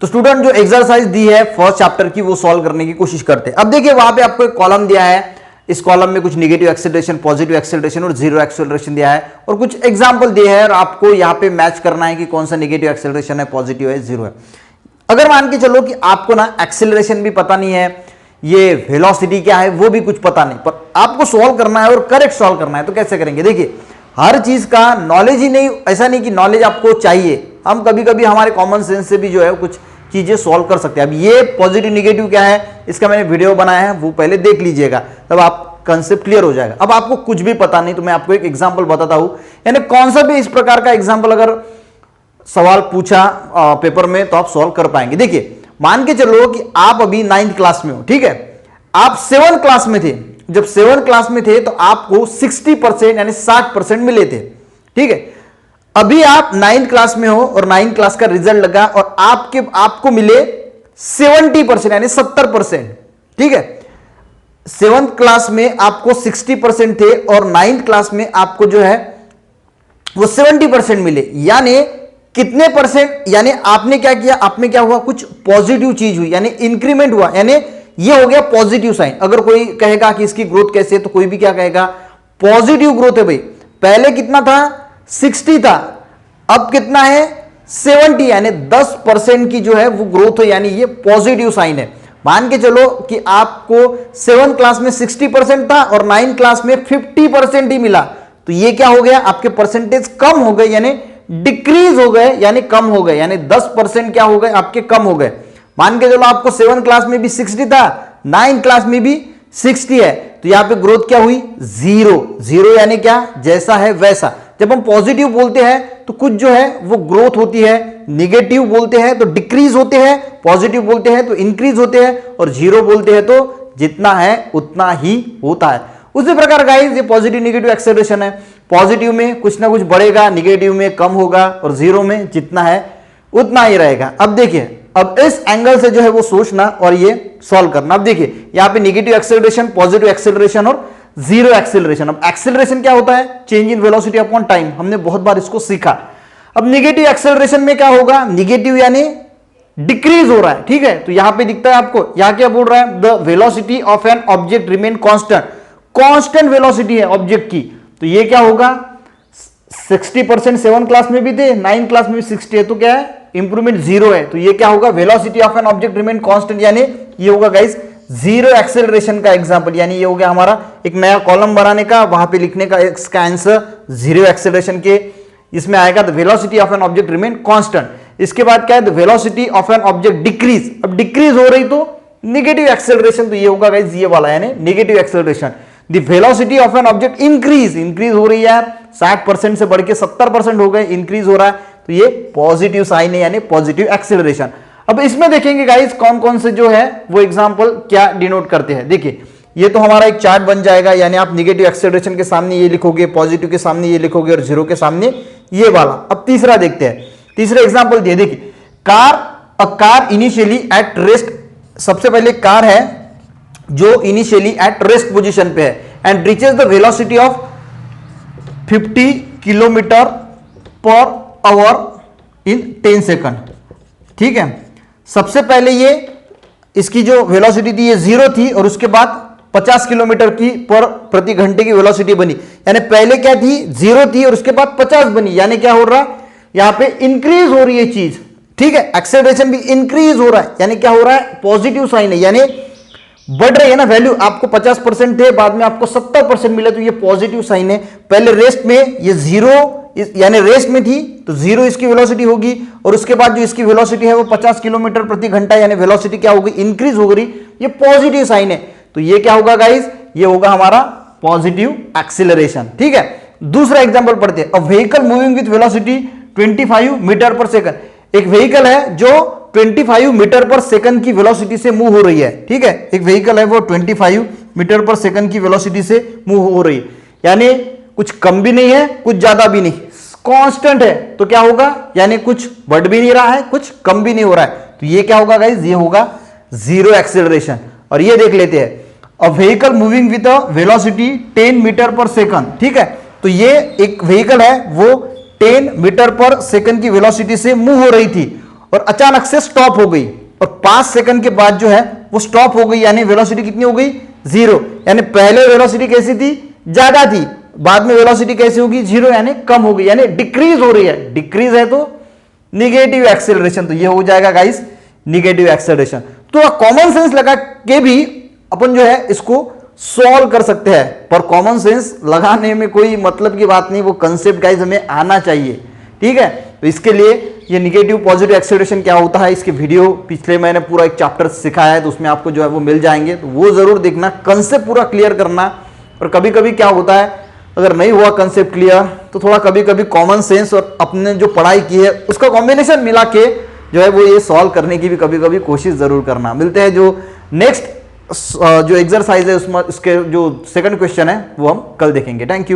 तो स्टूडेंट जो एक्सरसाइज दी है फर्स्ट चैप्टर की वो सॉल्व करने की कोशिश करते हैं। अब देखिए वहां पे आपको एक कॉलम दिया है, इस कॉलम में कुछ नेगेटिव एक्सेलरेशन, पॉजिटिव एक्सेलरेशन और जीरो एक्सेलरेशन दिया है और कुछ एग्जांपल दिए हैं और आपको यहां पे मैच करना है कि कौन सा नेगेटिव एक्सेलरेशन है, पॉजिटिव है, जीरो है। अगर मान के चलो कि आपको ना एक्सेलरेशन भी पता नहीं है, ये वेलोसिटी क्या है वो भी कुछ पता नहीं, पर आपको सॉल्व करना है और करेक्ट सॉल्व करना है, तो कैसे करेंगे? देखिए हर चीज का नॉलेज ही नहीं, ऐसा नहीं कि नॉलेज आपको चाहिए, हम कभी कभी हमारे कॉमन सेंस से भी जो है कुछ चीजें सॉल्व कर सकते हैं। अब ये पॉजिटिव निगेटिव क्या है इसका मैंने वीडियो बनाया है, वो पहले देख लीजिएगा, तब आप कंसेप्ट क्लियर हो जाएगा। अब आपको कुछ भी पता नहीं तो मैं आपको एक एग्जांपल बताता हूं, यानी कौन सा भी इस प्रकार का एग्जांपल अगर सवाल पूछा पेपर में तो आप सॉल्व कर पाएंगे। देखिए मान के चलो कि आप अभी 9th क्लास में हो, ठीक है, आप 7th क्लास में थे, जब 7th क्लास में थे तो आपको 60% यानी 60% मिले थे, ठीक है। अभी आप 9th क्लास में हो और 9th क्लास का रिजल्ट लगा और आपको मिले 70% यानी 70%, ठीक है। 7th क्लास में आपको 60% थे और 9th क्लास में आपको जो है वो 70% मिले, यानी कितने परसेंट, यानी आपने क्या किया, आपने क्या हुआ, कुछ पॉजिटिव चीज हुई, यानी इंक्रीमेंट हुआ, यानी ये हो गया पॉजिटिव साइन। अगर कोई कहेगा कि इसकी ग्रोथ कैसे है तो कोई भी क्या कहेगा, पॉजिटिव ग्रोथ है भाई। पहले कितना था, 60 था, अब कितना है 70, यानी 10% की जो है वो ग्रोथ है, यानी ये पॉजिटिव साइन है। मान के चलो कि आपको 7th क्लास में 60% था और 9th क्लास में 50% ही मिला, तो ये क्या हो गया, आपके परसेंटेज कम हो गए, यानी डिक्रीज हो गए, यानी कम हो गए, यानी 10% क्या हो गए आपके कम हो गए। मान के चलो आपको 7th क्लास में भी 60 था, 9th क्लास में भी 60 है, तो यहां पे ग्रोथ क्या हुई, जीरो। जीरो यानी क्या, जैसा है वैसा। जब हम पॉजिटिव बोलते हैं तो कुछ जो है वो ग्रोथ होती है, निगेटिव बोलते हैं तो डिक्रीज होते हैं, पॉजिटिव बोलते हैं तो इंक्रीज होते हैं और जीरो बोलते हैं तो जितना है उतना ही होता है। उसी प्रकार गाइस ये पॉजिटिव निगेटिव एक्सेलरेशन है, पॉजिटिव में कुछ ना कुछ बढ़ेगा, निगेटिव में कम होगा और जीरो में जितना है उतना ही रहेगा। अब देखिए, अब इस एंगल से जो है वो सोचना और ये सॉल्व करना। अब देखिए यहां पे निगेटिव एक्सेलरेशन, पॉजिटिव एक्सेलरेशन और जीरो एक्सेलरेशन। अब एक्सेलरेशन क्या होता है, change in velocity upon time, हमने बहुत बार इसको सीखा। अब निगेटिव एक्सेलरेशन में क्या होगा, निगेटिव यानी डिक्रीज हो रहा है, ठीक है, तो यहां पे दिखता है आपको, यहां क्या बोल रहा है, the velocity of an object remain constant, constant velocity है ऑब्जेक्ट की, तो ये क्या होगा 60% 7th क्लास में भी थे, 9th क्लास में भी 60 है, तो क्या है इंप्रूवमेंट जीरो है, तो ये क्या होगा, velocity of an object remain constant, यानी ये होगा गाइस जीरो एक्सेलरेशन का एग्जांपल, यानी ये हो गया हमारा एक नया कॉलम बनाने का, वहां पे लिखने का इसका आंसर जीरो एक्सेलरेशन के इसमें आएगा, the velocity of an object remain constant. इसके बाद क्या है, the velocity of an object decrease, अब डिक्रीज हो रही तो नेगेटिव एक्सेलरेशन, तो ये होगा गाइस ये वाला, यानी negative acceleration. The velocity of an object increase, increase हो रही है यार, 60% से बढ़ के 70% हो गए, इंक्रीज हो रहा है, तो ये पॉजिटिव साइन है, यानी पॉजिटिव एक्सेलरेशन। अब इसमें देखेंगे गाइस कौन कौन से जो है वो एग्जांपल क्या डिनोट करते हैं। देखिए ये तो हमारा एक चार्ट बन जाएगा, यानी आप निगेटिव एक्सेलरेशन के सामने ये लिखोगे, पॉजिटिव के सामने ये लिखोगे और जीरो के सामने ये वाला। अब तीसरा देखते हैं, तीसरा एग्जांपल दिए, देखिए a car initially at rest, सबसे पहले कार है जो इनिशियली एट रेस्ट पोजीशन पे है and reaches the velocity of 50 kilometre per hour in 10 second, ठीक है। सबसे पहले ये इसकी जो वेलोसिटी थी ये जीरो थी और उसके बाद 50 किलोमीटर की पर प्रति घंटे की वेलोसिटी बनी, यानी पहले क्या थी, जीरो थी और उसके बाद 50 बनी, यानी क्या हो रहा है, यहां पे इंक्रीज हो रही है चीज, ठीक है, एक्सेलरेशन भी इंक्रीज हो रहा है, यानी क्या हो रहा है, पॉजिटिव साइन है, यानी बढ़ रही है ना वैल्यू, आपको 50% थे, बाद में आपको 70% मिला, तो ये पॉजिटिव साइन है। पहले रेस्ट में ये जीरो, यानी रेस्ट में थी तो जीरो इसकी वेलोसिटी होगी और उसके बाद जो इसकी वेलोसिटी है वो 50 किलोमीटर प्रति घंटा, यानी वेलोसिटी क्या होगी, इंक्रीज हो गई, ये पॉजिटिव साइन है, तो ये क्या होगा गाइस, ये होगा हमारा पॉजिटिव एक्सीलरेशन, ठीक है। दूसरा एग्जांपल पढ़ते हैं, a vehicle moving with velocity 25 metre per second, एक व्हीकल है जो 25 मीटर पर सेकंड की वेलोसिटी से मूव हो रही है, ठीक है, एक व्हीकल है वो 25 मीटर पर सेकंड की वेलोसिटी से मूव हो रही है, यानी कुछ कम भी नहीं है कुछ ज्यादा भी नहीं, कांस्टेंट है, तो क्या होगा, यानी कुछ बढ़ भी नहीं रहा है कुछ कम भी नहीं हो रहा है, तो ये क्या होगा गाइस, ये होगा जीरो एक्सेलरेशन। और ये देख लेते हैं, a vehicle moving with a velocity 10 metre per second, ठीक है, तो ये एक व्हीकल है वो 10 मीटर पर सेकंड की वेलोसिटी से मूव हो रही थी और अचानक से स्टॉप हो गई और 5 सेकंड के बाद जो है वो स्टॉप हो गई, यानी वेलोसिटी कितनी हो गई, 0। यानी पहले वेलोसिटी कैसी थी, ज्यादा थी, बाद में वेलोसिटी कैसी होगी, 0, यानी कम हो गई, यानी डिक्रीज हो रही है। डिक्रीज है तो निगेटिव एक्सेलरेशन, तो ये हो जाएगा गाइस निगेटिव एक्सेलरेशन। तो कॉमन सेंस लगा के भी अपन जो है इसको सॉल्व कर सकते हैं, पर कॉमन सेंस लगाने में कोई मतलब की बात नहीं, वो कंसेप्ट गाइस हमें आना चाहिए, ठीक है। तो इसके लिए ये निगेटिव पॉजिटिव एक्सेलरेशन क्या होता है, इसके वीडियो पिछले मैंने पूरा एक चैप्टर सिखाया है, तो उसमें आपको जो है वो मिल जाएंगे, तो वो जरूर देखना, कंसेप्ट पूरा क्लियर करना। और कभी कभी क्या होता है, अगर नहीं हुआ कंसेप्ट क्लियर तो थोड़ा कभी कभी कॉमन सेंस और अपने जो पढ़ाई की है उसका कॉम्बिनेशन मिला के जो है वो ये सॉल्व करने की भी कभी कभी कोशिश जरूर करना। मिलते हैं जो नेक्स्ट जो एक्सरसाइज है उसमें, उसके जो सेकंड क्वेश्चन है वो हम कल देखेंगे। Thank you.